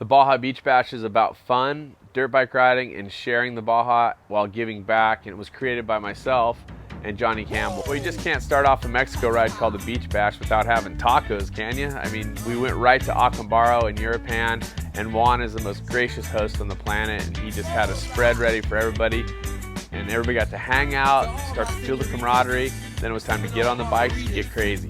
The Baja Beach Bash is about fun, dirt bike riding, and sharing the Baja while giving back. And it was created by myself and Johnny Campbell. Well, you just can't start off a Mexico ride called the Beach Bash without having tacos, can you? I mean, we went right to Acambaro in Europan, and Juan is the most gracious host on the planet, and he just had a spread ready for everybody. And everybody got to hang out, start to feel the camaraderie. Then it was time to get on the bikes and get crazy.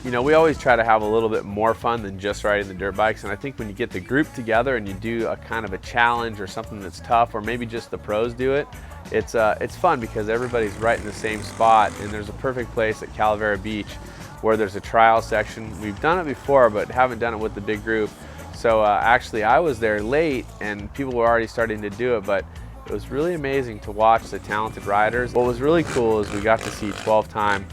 You know, we always try to have a little bit more fun than just riding the dirt bikes, and I think when you get the group together and you do a kind of a challenge or something that's tough, or maybe just the pros do it, it's fun because everybody's right in the same spot, and there's a perfect place at Calavera Beach where there's a trial section. We've done it before, but haven't done it with the big group. So actually I was there late and people were already starting to do it, but it was really amazing to watch the talented riders. What was really cool is we got to see 12-time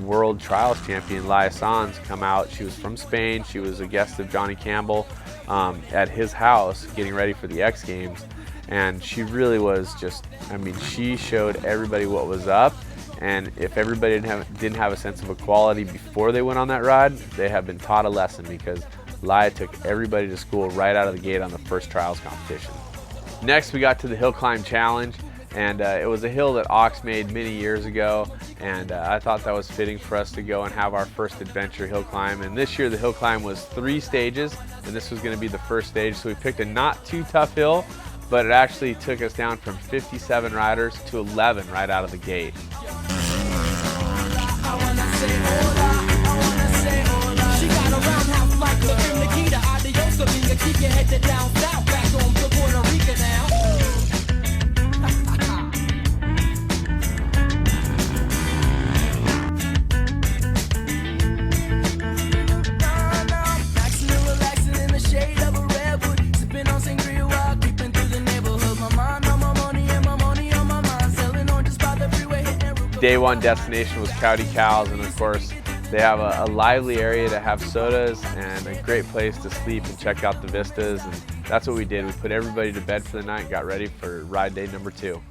world trials champion Laia Sanz come out. She was from Spain. She was a guest of Johnny Campbell at his house getting ready for the X Games. And she really was just, I mean, she showed everybody what was up. And if everybody didn't have a sense of equality before they went on that ride, they have been taught a lesson, because Laia took everybody to school right out of the gate on the first trials competition. Next, we got to the Hill Climb Challenge, and it was a hill that Ox made many years ago, and I thought that was fitting for us to go and have our first adventure hill climb. And this year the hill climb was 3 stages, and this was going to be the first stage, so we picked a not too tough hill, but it actually took us down from 57 riders to 11 right out of the gate. Day one destination was Cowdy Cows, and of course they have a lively area to have sodas and a great place to sleep and check out the vistas, and that's what we did. We put everybody to bed for the night and got ready for ride day number 2.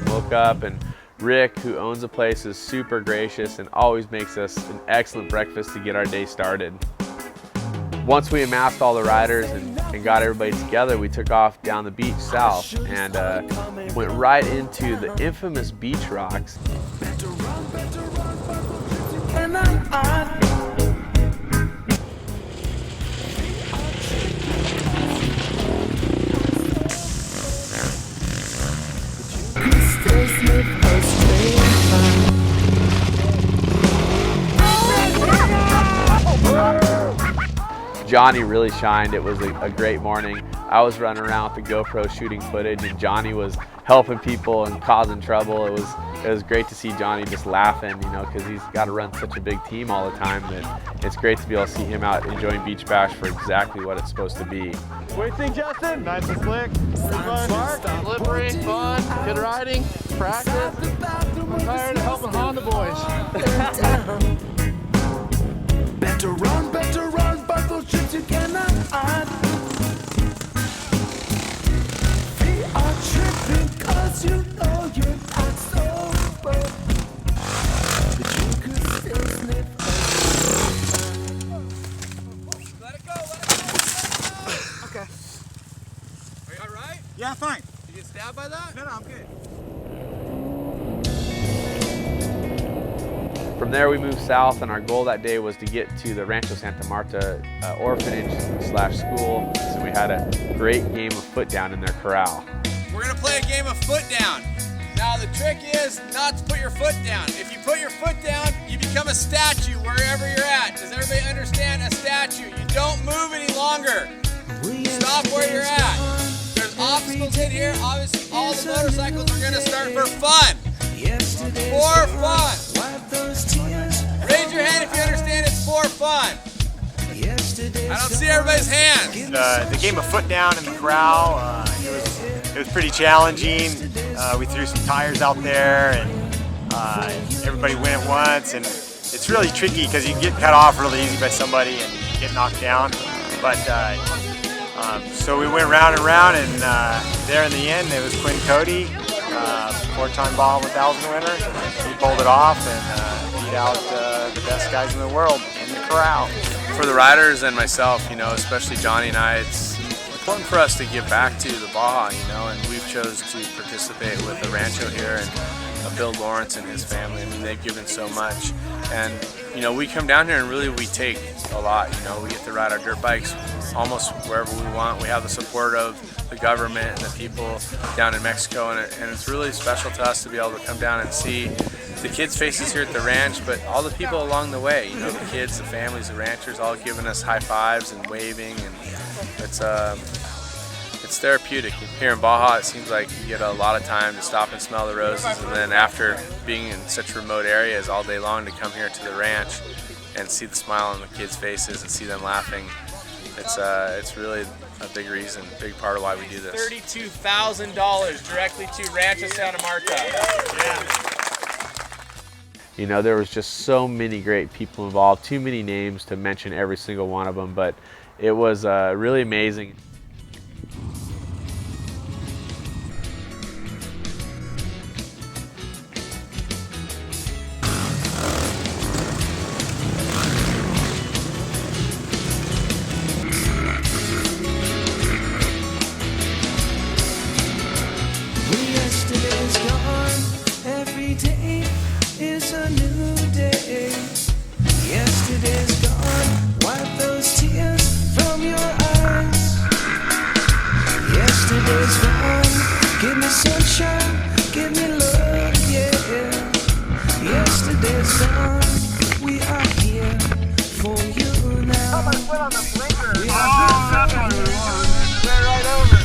Woke up, and Rick, who owns the place, is super gracious and always makes us an excellent breakfast to get our day started. Once we amassed all the riders and got everybody together, we took off down the beach south and went right into the infamous beach rocks. Johnny really shined. It was a great morning. I was running around with the GoPro shooting footage, and Johnny was helping people and causing trouble. It was great to see Johnny just laughing, you know, because he's got to run such a big team all the time that it's great to be able to see him out enjoying Beach Bash for exactly what it's supposed to be. What do you think, Justin? Nice and slick. Smart, slippery, fun, good riding, practice. I'm tired of helping Honda boys. Better run, but those trips you cannot hide. We are tripping cause you know you're not sober, but you could still slip. Let it go. Okay. Are you alright? Yeah, fine. Did you get stabbed by that? No, I'm good. From there we moved south, and our goal that day was to get to the Rancho Santa Marta orphanage/school. So we had a great game of foot down in their corral. We're going to play a game of foot down. Now the trick is not to put your foot down. If you put your foot down, you become a statue wherever you're at. Does everybody understand a statue? You don't move any longer. Stop where you're at. There's obstacles in here. Obviously all the motorcycles are going to start for fun. For fun. Raise your hand if you understand it's for fun. I don't see everybody's hands. The game of foot down in the corral, it was pretty challenging. We threw some tires out there, and everybody went at once, and it's really tricky because you can get cut off really easy by somebody and get knocked down. But so we went round and round, and there in the end it was Quinn Cody, 4-time Baja 1000 winner. He pulled it off and beat out the best guys in the world in the corral. For the riders and myself, you know, especially Johnny and I, it's important for us to give back to the Baja, you know, and we've chose to participate with the Rancho here and Bill Lawrence and his family. I mean, they've given so much, and you know, we come down here and really we take a lot. You know, we get to ride our dirt bikes almost wherever we want. We have the support of the government and the people down in Mexico, and it's really special to us to be able to come down and see the kids' faces here at the ranch, but all the people along the way, you know, the kids, the families, the ranchers, all giving us high fives and waving, and it's therapeutic. Here in Baja, it seems like you get a lot of time to stop and smell the roses, and then after being in such remote areas all day long, to come here to the ranch and see the smile on the kids' faces and see them laughing, it's really a big reason, big part of why we do this. $32,000 directly to Rancho Santa Marta. Yeah. You know, there was just so many great people involved, too many names to mention every single one of them, but it was really amazing. Yesterday's gone, every day is a new day. Yesterday's gone, wipe those tears from your eyes. Yesterday's gone, give me sunshine, give me love, yeah. Yesterday's gone, we are here for you now. We are here for you now. Right over.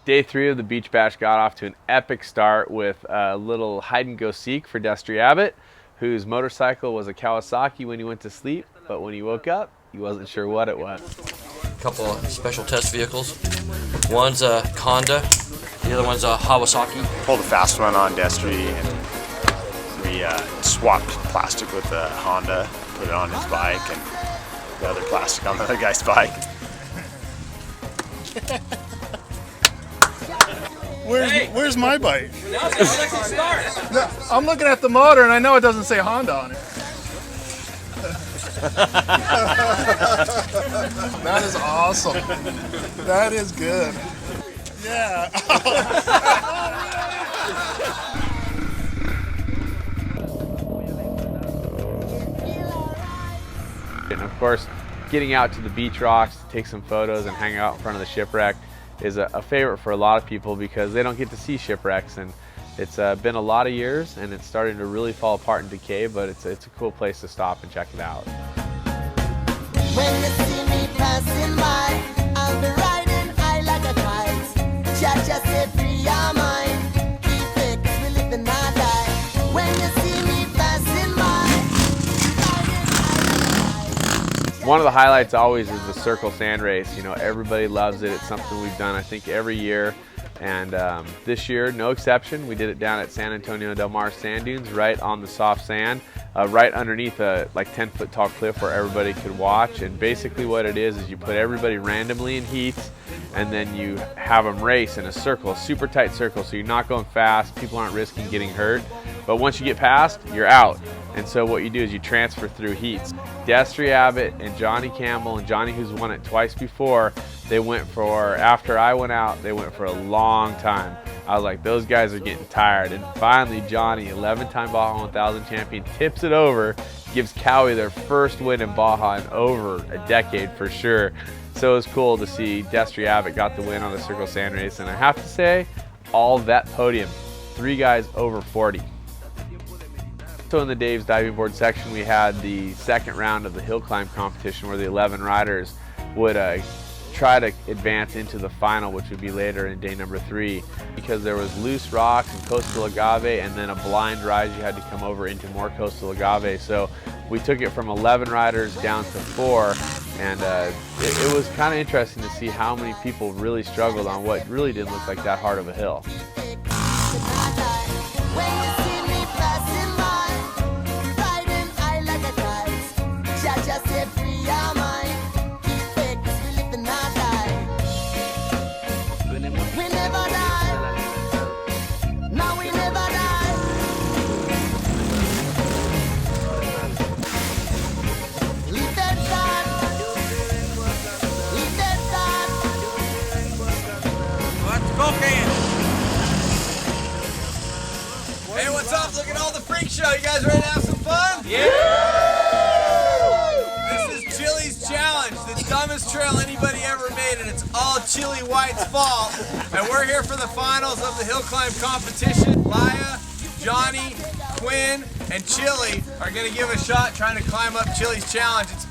Day 3 of the Beach Bash got off to an epic start with a little hide and go seek for Destry Abbott, whose motorcycle was a Kawasaki when he went to sleep, but when he woke up, he wasn't sure what it was. A couple of special test vehicles. One's a Honda, the other one's a Kawasaki. Pulled a fast one on Destry, and we swapped plastic with the Honda, put it on his bike, and the other plastic on the other guy's bike. Where's my bike? Now it's like a start. I'm looking at the motor and I know it doesn't say Honda on it. That is awesome. That is good. Yeah. And of course, getting out to the beach rocks to take some photos and hang out in front of the shipwreck is a favorite for a lot of people because they don't get to see shipwrecks, and it's been a lot of years and it's starting to really fall apart and decay, but it's a cool place to stop and check it out. When you see me passing by, I'll be riding high like a kite. Cha-cha say free your mind, keep it, 'cause we live and not die. When you see me passing by, riding high like a kite. One of the highlights always is the circle sand race. You know, everybody loves it. It's something we've done, I think, every year. And this year, no exception. We did it down at San Antonio del Mar sand dunes, right on the soft sand, right underneath a like 10-foot tall cliff where everybody could watch. And basically what it is you put everybody randomly in heats, and then you have them race in a circle, a super tight circle, so you're not going fast, people aren't risking getting hurt. But once you get past, you're out. And so what you do is you transfer through heats. Destry Abbott and Johnny Campbell, and Johnny, who's won it twice before, they went for, after I went out, they went for a long time. I was like, those guys are getting tired. And finally, Johnny, 11-time Baja 1000 champion, tips it over, gives Cowie their first win in Baja in over a decade for sure. So it was cool to see Destry Abbott got the win on the circle sand race. And I have to say, all that podium, 3 guys over 40. So in the Dave's diving board section, we had the second round of the hill climb competition where the 11 riders would try to advance into the final, which would be later in day number 3. Because there was loose rocks and coastal agave, and then a blind rise, you had to come over into more coastal agave. So we took it from 11 riders down to 4. And it was kind of interesting to see how many people really struggled on what really didn't look like that hard of a hill. When you see me passing by, riding high like a kite, just set free your mind. Keep fix, we live and not die. We never die. No, we never die. Leave that God. Leave that God. Let's go, Can. Hey, what's up? Look at all the freak show. You guys ready to have some fun? Yeah! This is Chili's Challenge, the dumbest trail anybody ever made, and it's all Chili White's fault. And we're here for the finals of the hill climb competition. Laya, Johnny, Quinn, and Chili are going to give a shot trying to climb up Chili's Challenge. It's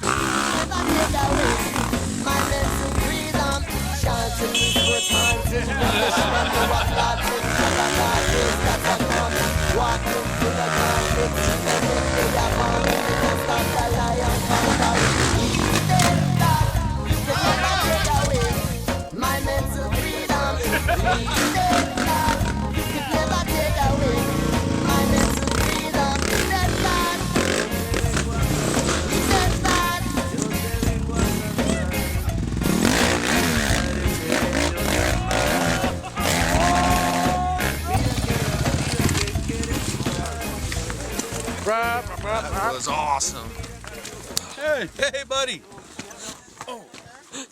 my mental freedom. Never take away my mental freedom. That was awesome. Hey, buddy. Oh,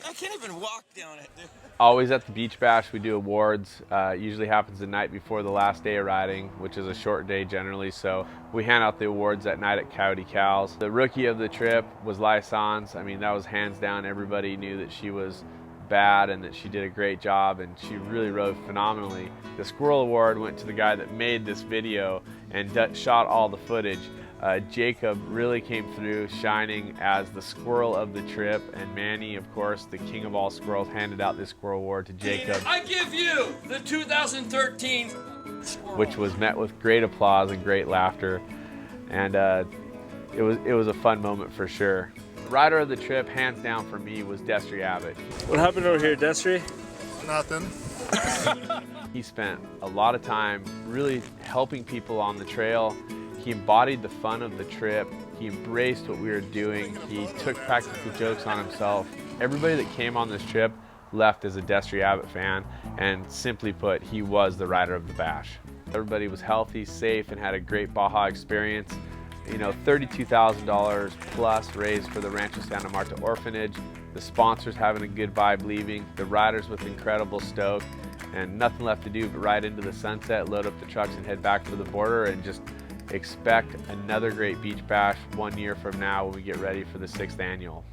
I can't even walk down it, dude. Always at the Beach Bash, we do awards. Usually happens the night before the last day of riding, which is a short day generally. So we hand out the awards that night at Coyote Cows. The rookie of the trip was Laya Sanz. I mean, that was hands down. Everybody knew that she was bad and that she did a great job, and she really rode phenomenally. The Squirrel Award went to the guy that made this video and shot all the footage. Jacob really came through shining as the squirrel of the trip, and Manny, of course, the king of all squirrels, handed out this Squirrel Award to Jacob. I give you the 2013, which was met with great applause and great laughter, and it was a fun moment for sure. Rider of the trip, hands down for me, was Destry Abbott. What happened over here, Destry? Nothing. He spent a lot of time really helping people on the trail. He embodied the fun of the trip. He embraced what we were doing. He took practical jokes on himself. Everybody that came on this trip left as a Destry Abbott fan, and simply put, he was the rider of the bash. Everybody was healthy, safe, and had a great Baja experience. You know, $32,000 plus raised for the Rancho Santa Marta Orphanage. The sponsors having a good vibe leaving. The riders with incredible stoke, and nothing left to do but ride into the sunset, load up the trucks, and head back to the border, and just expect another great beach bash 1 year from now when we get ready for the 6th annual.